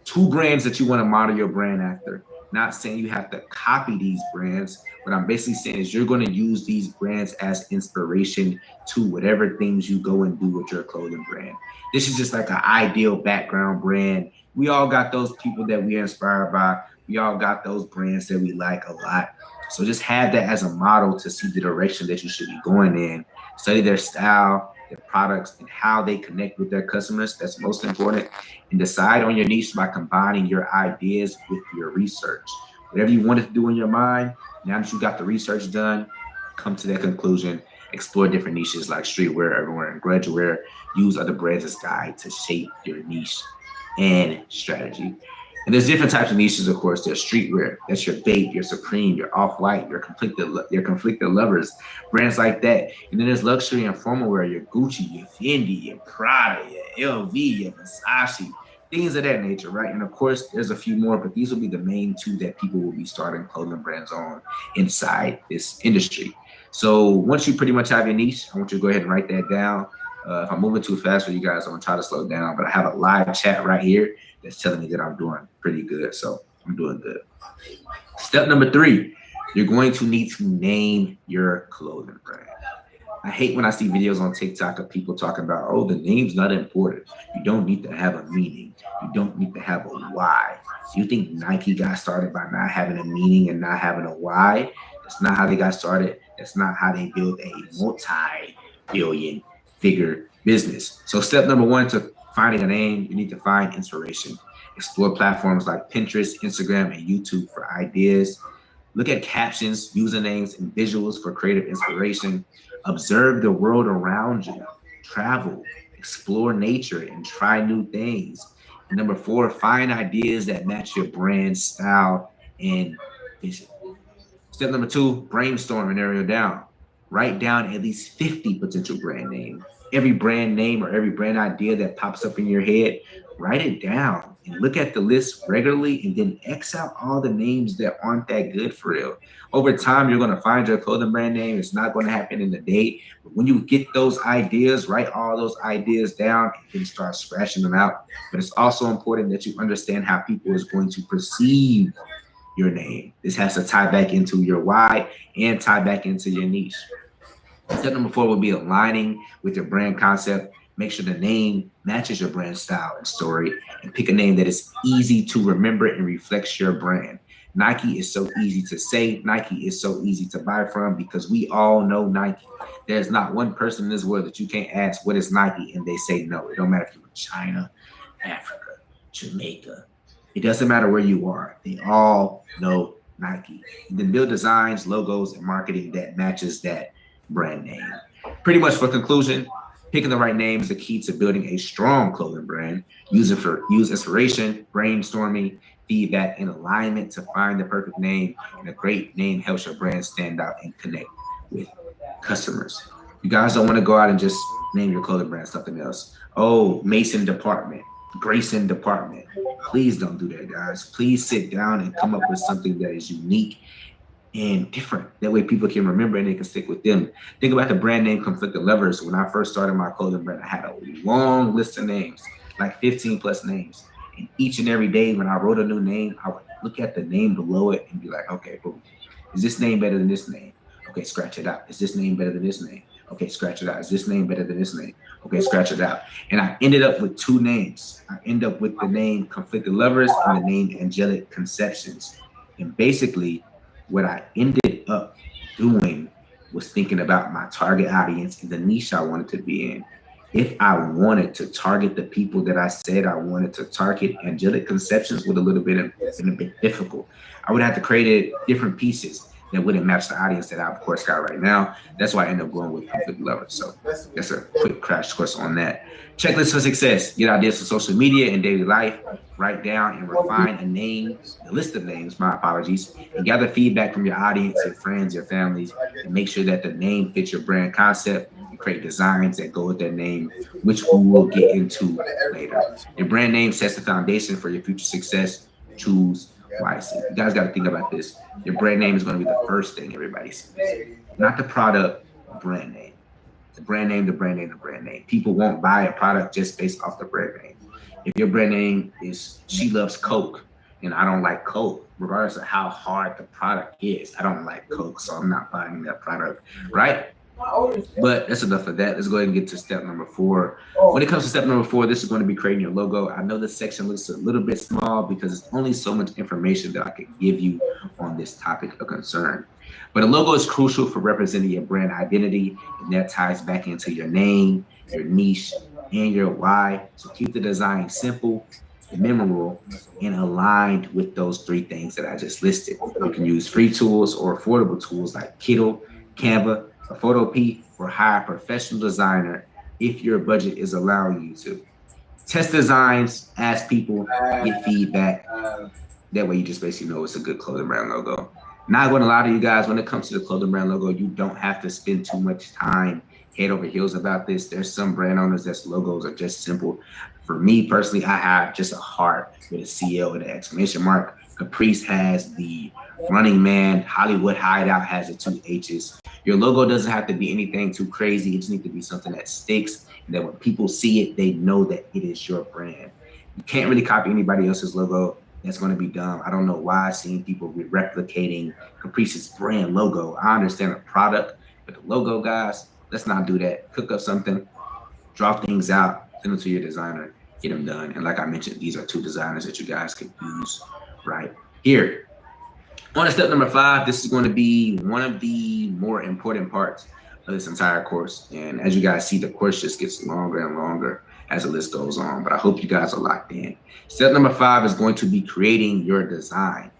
2 brands that you want to model your brand after. Not saying you have to copy these brands. What I'm basically saying is you're going to use these brands as inspiration to whatever things you go and do with your clothing brand. This is just like an ideal background brand. We all got those people that we are inspired by. We all got those brands that we like a lot. So just have that as a model to see the direction that you should be going in. Study their style, their products, and how they connect with their customers. That's most important. And decide on your niche by combining your ideas with your research. Whatever you wanted to do in your mind, now that you got the research done, come to that conclusion. Explore different niches like streetwear, urban wear, and grunge wear. Use other brands as guide to shape your niche and strategy. And there's different types of niches, of course. There's streetwear. That's your Bape, your Supreme, your Off-White, your conflicted lovers, brands like that. And then there's luxury and formal wear, your Gucci, your Fendi, your Prada, your LV, your Versace, things of that nature, right? And of course, there's a few more, but these will be the main 2 that people will be starting clothing brands on inside this industry. So once you pretty much have your niche, I want you to go ahead and write that down. If I'm moving too fast for you guys, I'm gonna try to slow down, but I have a live chat right here that's telling me that I'm doing pretty good. So I'm doing good. Step number 3, you're going to need to name your clothing brand. I hate when I see videos on TikTok of people talking about, oh, the name's not important. You don't need to have a meaning. You don't need to have a why. You think Nike got started by not having a meaning and not having a why? That's not how they got started. That's not how they built a multi-billion figure business. So step number 1 to finding a name, you need to find inspiration. Explore platforms like Pinterest, Instagram, and YouTube for ideas. Look at captions, usernames, and visuals for creative inspiration. Observe the world around you. Travel, explore nature, and try new things. And number 4, find ideas that match your brand style and vision. Step number 2, brainstorm and narrow it down. Write down at least 50 potential brand names. Every brand name or every brand idea that pops up in your head, write it down and look at the list regularly and then X out all the names that aren't that good for real. Over time, you're going to find your clothing brand name. It's not going to happen in a day. But when you get those ideas, write all those ideas down and then start scratching them out. But it's also important that you understand how people is going to perceive your name. This has to tie back into your why and tie back into your niche. Step number 4 would be aligning with your brand concept. Make sure the name matches your brand style and story, and pick a name that is easy to remember and reflects your brand. Nike is so easy to say. Nike is so easy to buy from because we all know Nike. There's not one person in this world that you can't ask what is Nike and they say no. It don't matter if you're in China, Africa, Jamaica. It doesn't matter where you are. They all know Nike. And then build designs, logos, and marketing that matches that brand name. Pretty much for conclusion, picking the right name is the key to building a strong clothing brand. Use inspiration, brainstorming, feedback, and alignment to find the perfect name. And a great name helps your brand stand out and connect with customers. You guys don't want to go out and just name your clothing brand something else. Oh, Mason Department, Grayson Department. Please don't do that, guys. Please sit down and come up with something that is unique and different. That way people can remember and they can stick with them. Think about the brand name Conflicted Lovers. When I first started my clothing brand, I had a long list of names, like 15 plus names. And each and every day when I wrote a new name, I would look at the name below it and be like, okay, boom. Is this name better than this name? Okay, scratch it out. Is this name better than this name? Okay, scratch it out. Is this name better than this name? Okay, scratch it out. And I ended up with 2 names. I ended up with the name Conflicted Lovers and the name Angelic Conceptions. And basically, what I ended up doing was thinking about my target audience and the niche I wanted to be in. If I wanted to target the people that I said I wanted to target, Angelic Conceptions would have been a bit difficult. I would have to create different pieces that wouldn't match the audience that I, of course, got right now. That's why I ended up going with Conflicted Lovers. So that's a quick crash course on that. Checklist for success. Get ideas for social media and daily life. Write down and refine a list of names, my apologies, and gather feedback from your audience, your friends, your families, and make sure that the name fits your brand concept and create designs that go with that name, which we will get into later. Your brand name sets the foundation for your future success. Choose wisely. You guys got to think about this. Your brand name is going to be the first thing everybody sees, not the product, brand name. The brand name, the brand name, the brand name. People won't buy a product just based off the brand name. If your brand name is She Loves Coke and I don't like Coke, regardless of how hard the product is, I don't like Coke, so I'm not buying that product, right? But that's enough of that. Let's go ahead and get to step number 4. When it comes to step number 4, this is going to be creating your logo. I know this section looks a little bit small because it's only so much information that I can give you on this topic of concern. But a logo is crucial for representing your brand identity, and that ties back into your name, your niche, and your why. So keep the design simple, memorable, and aligned with those 3 things that I just listed. You can use free tools or affordable tools like Kittl, Canva, a Photopea, or hire a professional designer if your budget is allowing you to. Test designs, ask people, get feedback. That way you just basically know it's a good clothing brand logo. Not going to lie to you guys, when it comes to the clothing brand logo, you don't have to spend too much time head over heels about this. There's some brand owners that's logos are just simple. For me personally, I have just a heart with a CL and an exclamation mark. Caprice has the Running Man. Hollywood Hideout has the 2 H's. Your logo doesn't have to be anything too crazy. It just needs to be something that sticks, and that when people see it, they know that it is your brand. You can't really copy anybody else's logo. That's going to be dumb. I don't know why seeing people replicating Caprice's brand logo. I understand the product, but the logo, guys, let's not do that. Cook up something, draw things out, send them to your designer, get them done. And like I mentioned, these are 2 designers that you guys can use right here. On to step number 5, this is going to be one of the more important parts of this entire course. And as you guys see, the course just gets longer and longer as the list goes on, but I hope you guys are locked in. Step number 5 is going to be creating your design.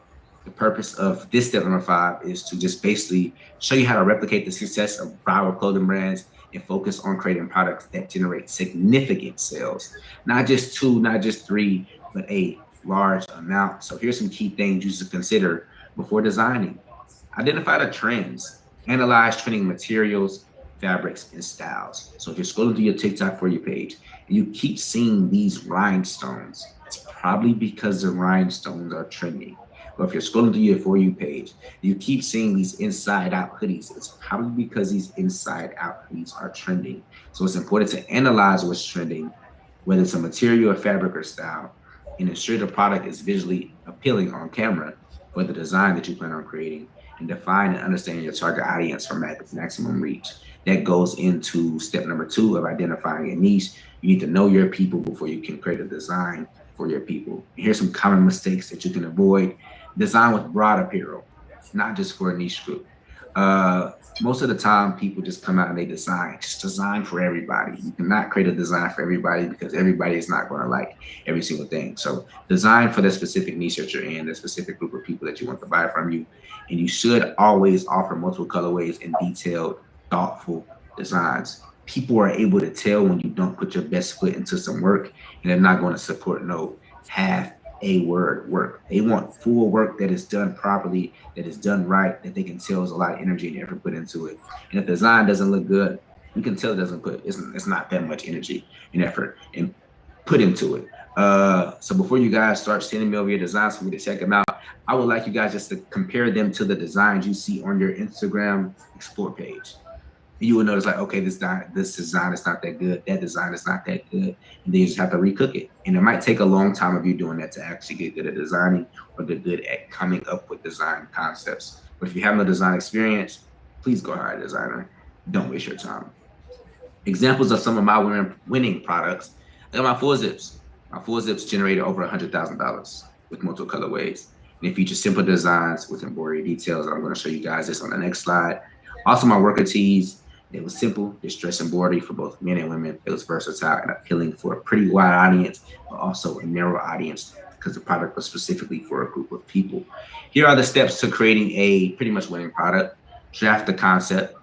The purpose of this step number 5 is to just basically show you how to replicate the success of viral clothing brands and focus on creating products that generate significant sales. Not just 2, not just 3, but a large amount. So here's some key things you should consider before designing. Identify the trends. Analyze trending materials, fabrics, and styles. So if you're scrolling through your TikTok for your page and you keep seeing these rhinestones, it's probably because the rhinestones are trending. Or if you're scrolling through your For You page, you keep seeing these inside out hoodies, it's probably because these inside out hoodies are trending. So it's important to analyze what's trending, whether it's a material or fabric or style, and ensure the product is visually appealing on camera for the design that you plan on creating, and define and understand your target audience for maximum reach. That goes into step number 2 of identifying a niche. You need to know your people before you can create a design for your people. Here's some common mistakes that you can avoid. Design with broad apparel, not just for a niche group. Most of the time, people just come out and they just design for everybody. You cannot create a design for everybody because everybody is not going to like every single thing. So design for the specific niche that you're in, the specific group of people that you want to buy from you. And you should always offer multiple colorways and detailed, thoughtful designs. People are able to tell when you don't put your best foot into some work, and they're not going to support no half a word work. They want full work that is done properly, that is done right, that they can tell is a lot of energy and effort put into it. And if the design doesn't look good, you can tell it doesn't put, it's not that much energy and effort and put into it. So before you guys start sending me over your designs for me to check them out, I would like you guys just to compare them to the designs you see on your Instagram Explore page. You will notice like, okay, this design is not that good. That design is not that good. And then you just have to recook it. And it might take a long time of you doing that to actually get good at designing or get good at coming up with design concepts. But if you have no design experience, please go hire a designer. Don't waste your time. Examples of some of my winning products. I got my Full Zips. My Full Zips generated over $100,000 with multiple colorways. And it features simple designs with embroidery details. I'm going to show you guys this on the next slide. Also, my worker tees. It was simple, distress embroidery for both men and women. It was versatile and appealing for a pretty wide audience, but also a narrow audience because the product was specifically for a group of people. Here are the steps to creating a pretty much winning product. Draft the concept.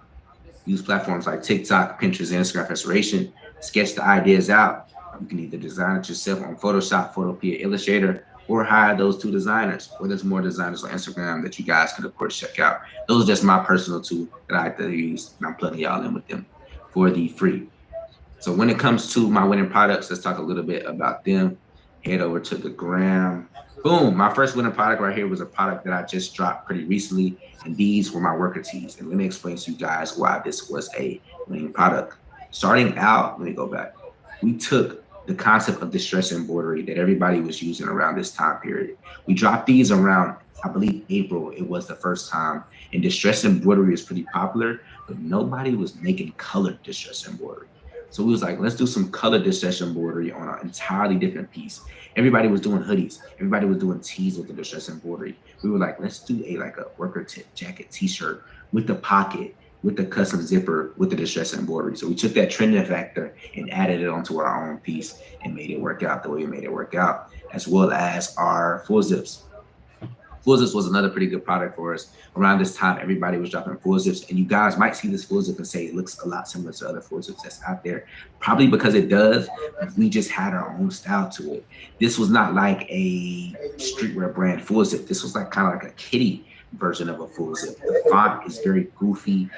Use platforms like TikTok, Pinterest, and Instagram for inspiration. Sketch the ideas out. You can either design it yourself on Photoshop, Photopea, Illustrator, or hire those 2 designers, or there's more designers on Instagram that you guys can of course check out. Those are just my personal 2 that I like to use, and I'm plugging y'all in with them for the free. So when it comes to my winning products, let's talk a little bit about them. Head over to the gram. Boom, my first winning product right here was a product that I just dropped pretty recently, and these were my worker tees. And let me explain to you guys why this was a winning product. Starting out, let me go back. We took the concept of distress embroidery that everybody was using around this time period. We dropped these around, I believe, April. It was the first time. And distress embroidery is pretty popular, but nobody was making colored distress embroidery. So we was like, let's do some colored distress embroidery on an entirely different piece. Everybody was doing hoodies. Everybody was doing tees with the distress embroidery. We were like, let's do a worker jacket t-shirt with the pocket, with the custom zipper, with the distress embroidery. So we took that trending factor and added it onto our own piece and made it work out the way we made it work out, as well as our Full Zips. Full Zips was another pretty good product for us. Around this time, everybody was dropping Full Zips, and you guys might see this Full Zip and say it looks a lot similar to other Full Zips that's out there. Probably because it does, but we just had our own style to it. This was not like a streetwear brand Full Zip. This was like kind of like a kitty version of a Full Zip. The font is very goofy,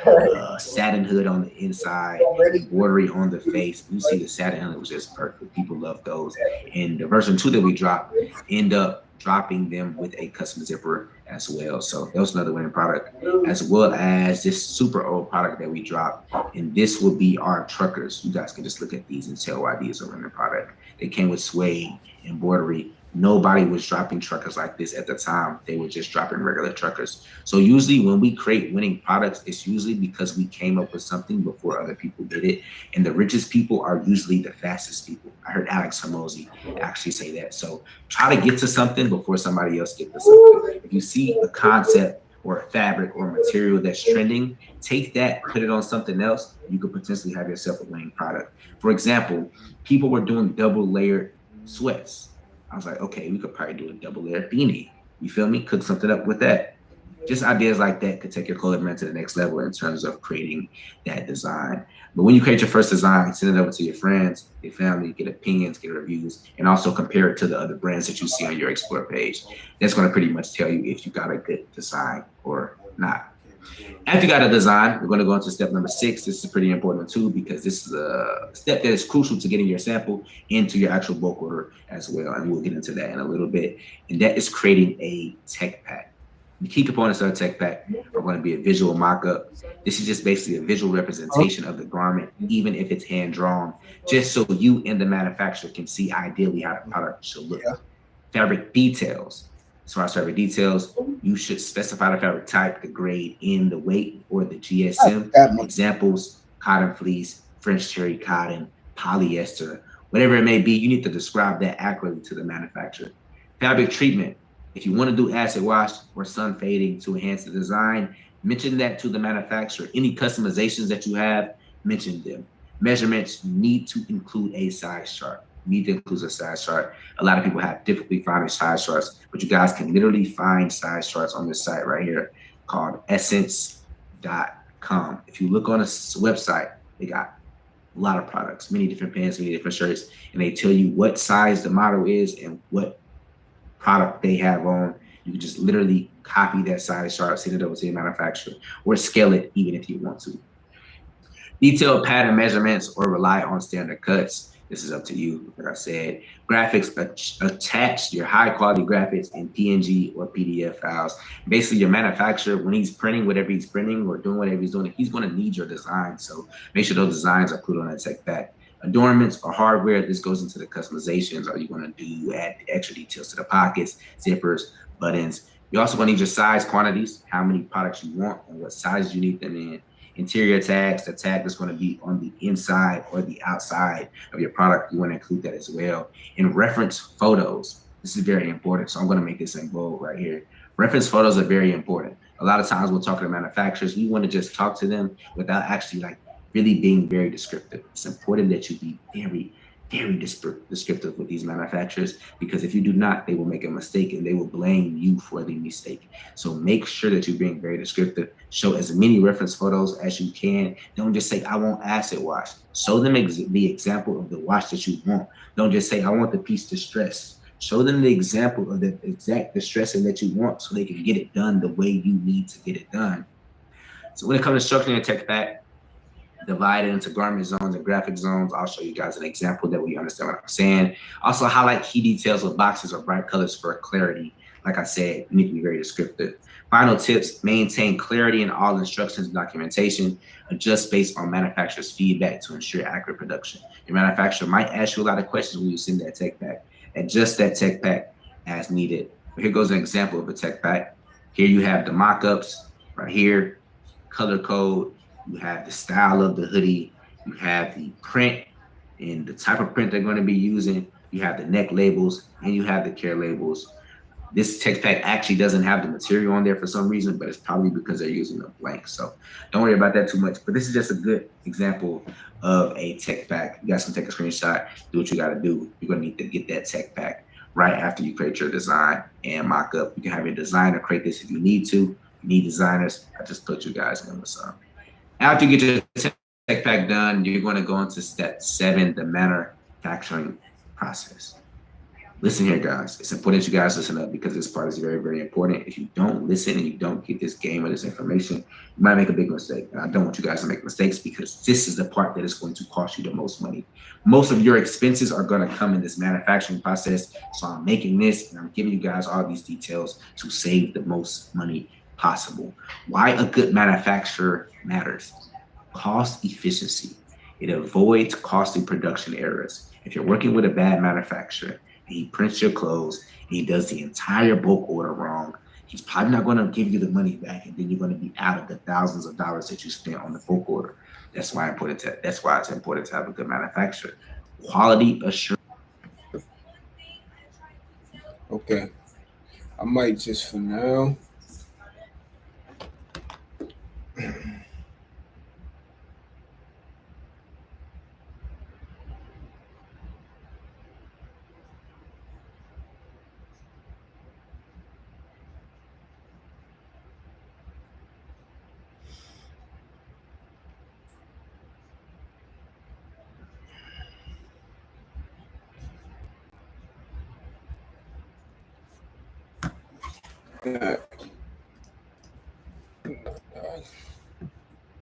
satin hood on the inside, embroidery on the face. You see the satin hood was just perfect. People love those. And the version 2 that we dropped end up dropping them with a custom zipper as well. So that was another winning product, as well as this super old product that we dropped. And this will be our truckers. You guys can just look at these and tell why these are winning product. They came with suede, embroidery. Nobody was dropping truckers like this at the time. They were just dropping regular truckers. So usually when we create winning products, it's usually because we came up with something before other people did it. And the richest people are usually the fastest people. I heard Alex Hormozi actually say that. So try to get to something before somebody else gets to something. If you see a concept or a fabric or a material that's trending, take that, put it on something else. You could potentially have yourself a winning product. For example, people were doing double layered sweats. I was like, okay, we could probably do a double layer beanie. You feel me? Cook something up with that. Just ideas like that could take your clothing brand to the next level in terms of creating that design. But when you create your first design, send it over to your friends, your family, get opinions, get reviews, and also compare it to the other brands that you see on your Explore page. That's going to pretty much tell you if you got a good design or not. After you got a design, we're going to go into step number 6. This is pretty important too, because this is a step that is crucial to getting your sample into your actual bulk order as well. And we'll get into that in a little bit. And that is creating a tech pack. The key components of a tech pack are going to be a visual mock-up. This is just basically a visual representation of the garment, even if it's hand-drawn, just so you and the manufacturer can see ideally how the product should look. Fabric details. As far as fabric details, you should specify the fabric type, the grade, and the weight, or the GSM. Examples: cotton fleece, French terry cotton, polyester, whatever it may be. You need to describe that accurately to the manufacturer. Fabric treatment. If you want to do acid wash or sun fading to enhance the design, mention that to the manufacturer. Any customizations that you have, mention them. Measurements, need to include a size chart. Need to include a size chart. A lot of people have difficulty finding size charts, but you guys can literally find size charts on this site right here called essence.com. If you look on a website, they got a lot of products, many different pants, many different shirts, and they tell you what size the model is and what product they have on. You can just literally copy that size chart, send it over to your manufacturer, or scale it even if you want to. Detailed pattern measurements or rely on standard cuts. This is up to you. Like I said, graphics, attach your high quality graphics in PNG or PDF files. Basically, your manufacturer, when he's printing whatever he's printing or doing whatever he's doing, he's going to need your design. So make sure those designs are put on that tech pack. Adornments or hardware, this goes into the customizations. Are you going to do add extra details to the pockets, zippers, buttons? You're also going to need your size quantities, how many products you want and what sizes you need them in. Interior tags, the tag that's going to be on the inside or the outside of your product, you want to include that as well. And reference photos, this is very important. So I'm going to make this in bold right here. Reference photos are very important. A lot of times we're talking to manufacturers, we want to just talk to them without actually like really being very descriptive. It's important that you be very descriptive with these manufacturers, because if you do not, they will make a mistake and they will blame you for the mistake. So make sure that you're being very descriptive. Show as many reference photos as you can. Don't just say, I want acid wash. Show them the example of the wash that you want. Don't just say, I want the piece distressed. Show them the example of the exact distressing that you want so they can get it done the way you need to get it done. So when it comes to structuring a tech pack, divided into garment zones and graphic zones. I'll show you guys an example that we understand what I'm saying. Also highlight key details with boxes or bright colors for clarity. Like I said, you need to be very descriptive. Final tips: maintain clarity in all instructions and documentation. Adjust based on manufacturer's feedback to ensure accurate production. Your manufacturer might ask you a lot of questions when you send that tech pack. Adjust that tech pack as needed. Here goes an example of a tech pack. Here you have the mock-ups right here, color code. You have the style of the hoodie, you have the print and the type of print they're going to be using, you have the neck labels, and you have the care labels. This tech pack actually doesn't have the material on there for some reason, but it's probably because they're using a blank. So don't worry about that too much. But this is just a good example of a tech pack. You guys can take a screenshot, do what you got to do. You're going to need to get that tech pack right after you create your design and mock up. You can have your designer create this if you need to. You need designers. I just put you guys in with some. After you get your tech pack done, you're going to go into step 7, the manufacturing process. Listen here, guys. It's important that you guys listen up, because this part is very important. If you don't listen and you don't get this game or this information, you might make a big mistake. And I don't want you guys to make mistakes, because this is the part that is going to cost you the most money. Most of your expenses are going to come in this manufacturing process. So I'm making this and I'm giving you guys all these details to save the most money possible. Why a good manufacturer matters. Cost efficiency. It avoids costly production errors. If you're working with a bad manufacturer and he prints your clothes and he does the entire bulk order wrong, he's probably not going to give you the money back, and then you're going to be out of the thousands of dollars that you spent on the bulk order. That's why it's important to have a good manufacturer. Quality assurance. Okay. I might just for now.